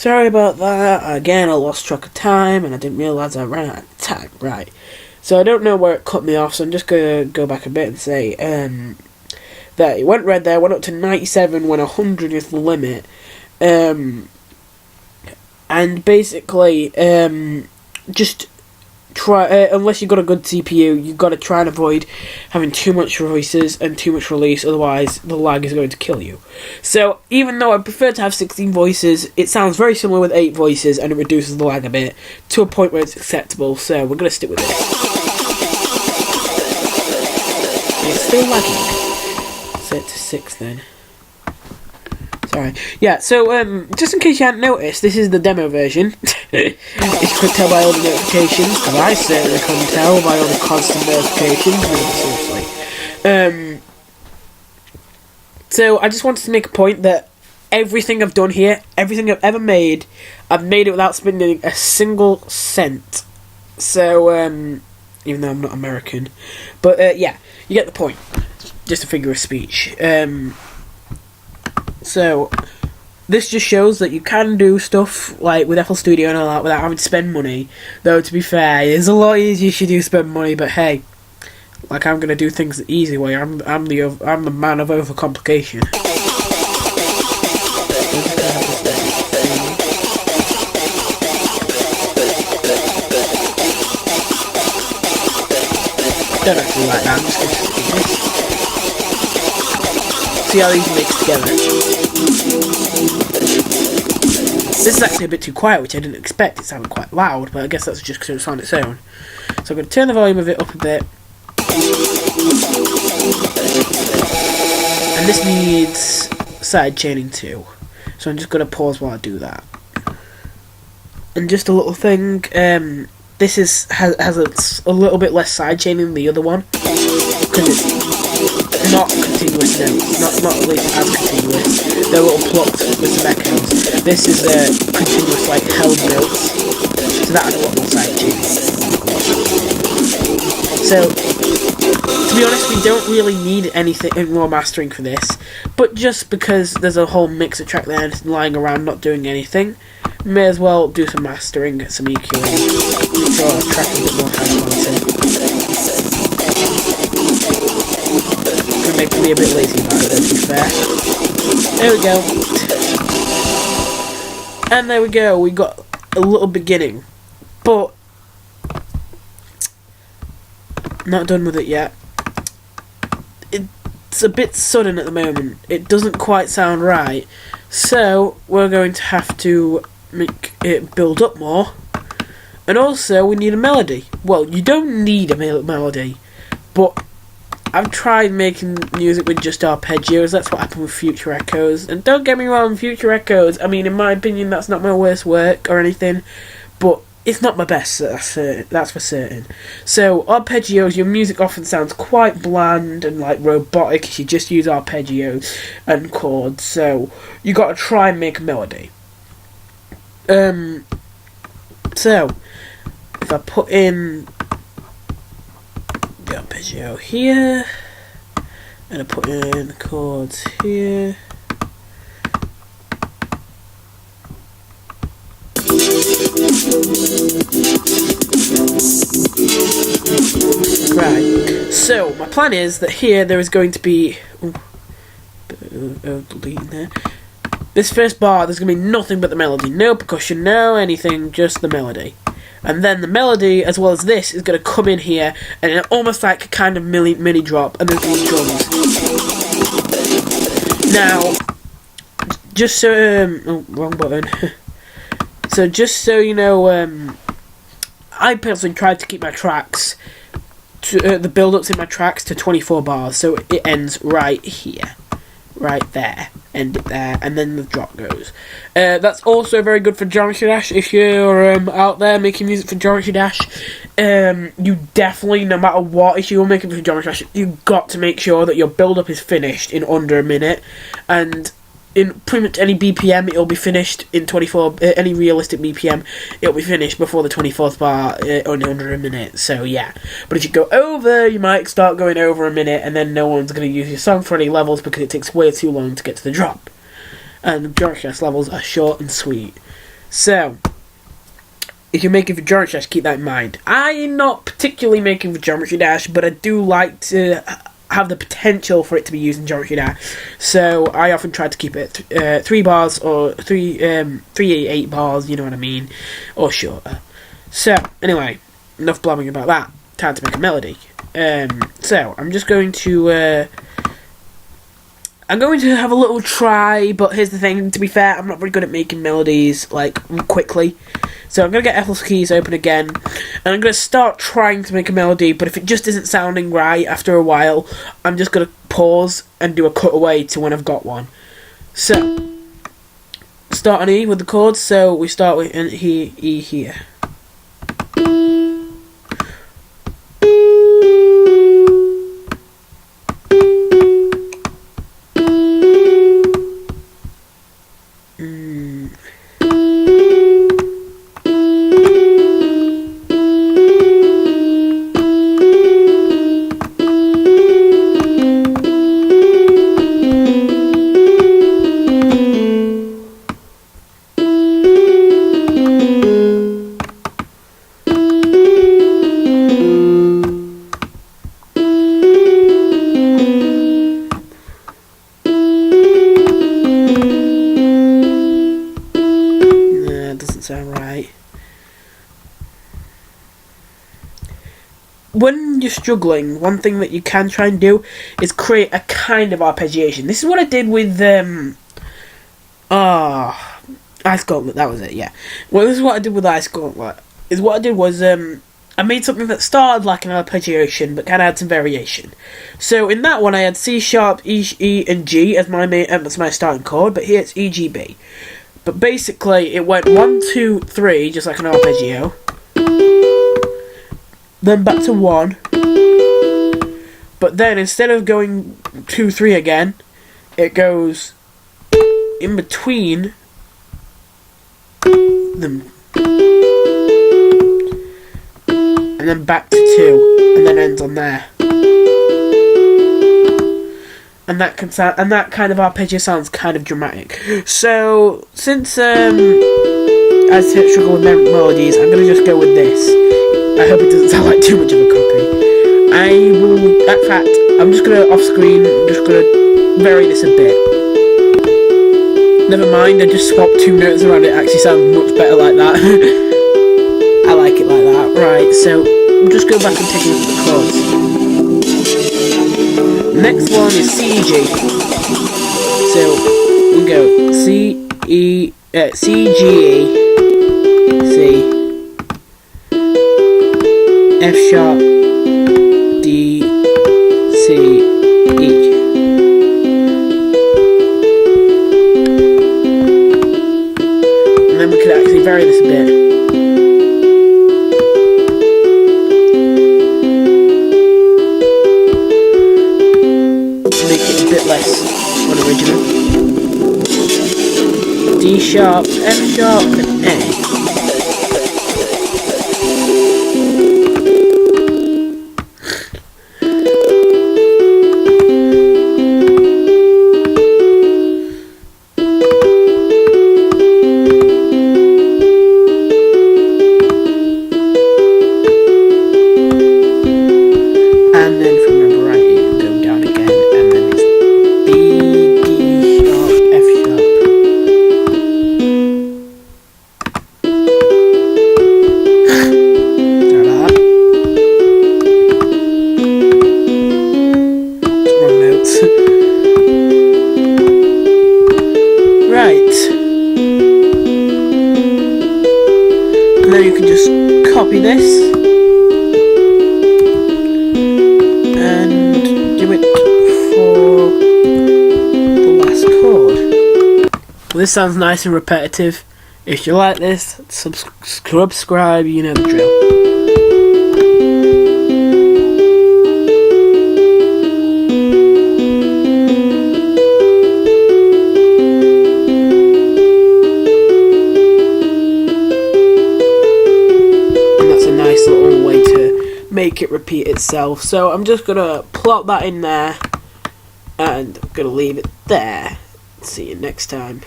Sorry about that. Again, I lost track of time and I didn't realise I ran out of time. Right. So I don't know where it cut me off, so I'm just going to go back a bit and say that it went red there, went up to 97 when 100 is the limit. And basically, just try, unless you've got a good CPU, you've got to try and avoid having too much voices and too much release, otherwise the lag is going to kill you. So even though I prefer to have 16 voices, it sounds very similar with 8 voices and it reduces the lag a bit to a point where it's acceptable, so we're going to stick with it. It's still lagging. Set to 6 then. Sorry. Yeah, so, just in case you hadn't noticed, this is the demo version. As you could tell by all the notifications, because I certainly couldn't tell by all the constant notifications, really, seriously. So, I just wanted to make a point that everything I've done here, everything I've ever made, I've made it without spending a single cent. So, even though I'm not American. But, yeah, you get the point. Just a figure of speech. So, this just shows that you can do stuff like with FL Studio and all that without having to spend money. Though, to be fair, it's a lot easier if you do spend money, but hey, like I'm gonna do things the easy way. I'm the man of overcomplication. Don't actually like that. I'm just gonna stick with this. See how these mix together. This is actually a bit too quiet, which I didn't expect. It sounded quite loud, but I guess that's just because it's on its own. So I'm going to turn the volume of it up a bit. And this needs side chaining too. So I'm just going to pause while I do that. And just a little thing, this has a little bit less side chaining than the other one. Because it's not continuous notes, not at least as continuous. They're a little plucked with some echoes. This is continuous, like, held notes. So that had a lot more side tuning. So, to be honest, we don't really need anything more mastering for this. But just because there's a whole mixer track there and it's lying around not doing anything, may as well do some mastering, some EQing, make sure our track is a bit more high quality. Could make me a bit lazy about it, to be fair. There we go. And there we go, we got a little beginning. But not done with it yet. It's a bit sudden at the moment. It doesn't quite sound right. So we're going to have to make it build up more. And also we need a melody. Well, you don't need a melody, but I've tried making music with just arpeggios. That's what happened with Future Echoes. And don't get me wrong, Future Echoes, I mean, in my opinion, that's not my worst work or anything, but it's not my best, that's for certain. So, arpeggios, your music often sounds quite bland and like robotic if you just use arpeggios and chords, so you gotta try and make a melody. So, if I put in the arpeggio here, and I put in the chords here. Right, so my plan is that here there is going to be deleting there. This first bar, there's going to be nothing but the melody, no percussion, no anything, just the melody. And then the melody, as well as this, is going to come in here, and it's almost like a kind of mini drop, and there's these drums. Now, just so, wrong button. So just so you know, I personally tried to keep my tracks, the build-ups in my tracks to 24 bars, so it ends right here. Right there, end it there, and then the drop goes. That's also very good for Geometry Dash. If you're out there making music for Geometry Dash, you definitely, no matter what, if you're making for Geometry Dash, you've got to make sure that your build-up is finished in under a minute, and in pretty much any BPM, it'll be finished in 24, any realistic BPM, it'll be finished before the 24th bar, only under a minute, so yeah. But if you go over, you might start going over a minute, and then no one's going to use your song for any levels, because it takes way too long to get to the drop. And the Geometry Dash levels are short and sweet. So, if you're making for Geometry Dash, keep that in mind. I'm not particularly making for Geometry Dash, but I do like to have the potential for it to be used in Geometry Dash. So I often try to keep it 3 bars or 8 bars, you know what I mean, or shorter. So anyway, enough blabbing about that. Time to make a melody. So I'm just going to have a little try, but here's the thing, to be fair, I'm not very good at making melodies, like, quickly. So I'm going to get FL Keys open again, and I'm going to start trying to make a melody, but if it just isn't sounding right after a while, I'm just going to pause and do a cutaway to when I've got one. So, start on E with the chords, so we start with E here. Sound right. When you're struggling, one thing that you can try and do is create a kind of arpeggiation. This is what I did with Ice Gauntlet. That was it. Yeah. Well, this is what I did with Ice Gauntlet. What I did was I made something that started like an arpeggiation, but kind of had some variation. So in that one, I had C sharp, E, and G as my starting chord, but here it's E, G, B. But basically, it went 1, 2, 3, just like an arpeggio. Then back to 1. But then, instead of going 2, 3 again, it goes in between them. And then back to 2. And then ends on there. And that can sound, and that kind of arpeggio sounds kind of dramatic. So since I struggle with melodies, I'm gonna just go with this. I hope it doesn't sound like too much of a copy. In fact, I'm just gonna off screen. I'm just gonna vary this a bit. Never mind, I just swapped 2 notes around. It actually sounds much better like that. I like it like that. Right, so we'll just go back and take a look at the chords. Next one is C, G. So we go C, E, C, G, E, C, F sharp, D, C, E. And then we could actually vary this a bit. Less unoriginal. D sharp, F sharp, and A. And then from remember right, you can go down again, and then it's B, D sharp, F sharp. Ta-da. Wrong notes. Right. And then you can just copy this and do it for the last chord. Well, this sounds nice and repetitive. If you like this, subscribe, you know the drill. And that's a nice little way to make it repeat itself. So I'm just gonna plot that in there and I'm gonna leave it there. See you next time.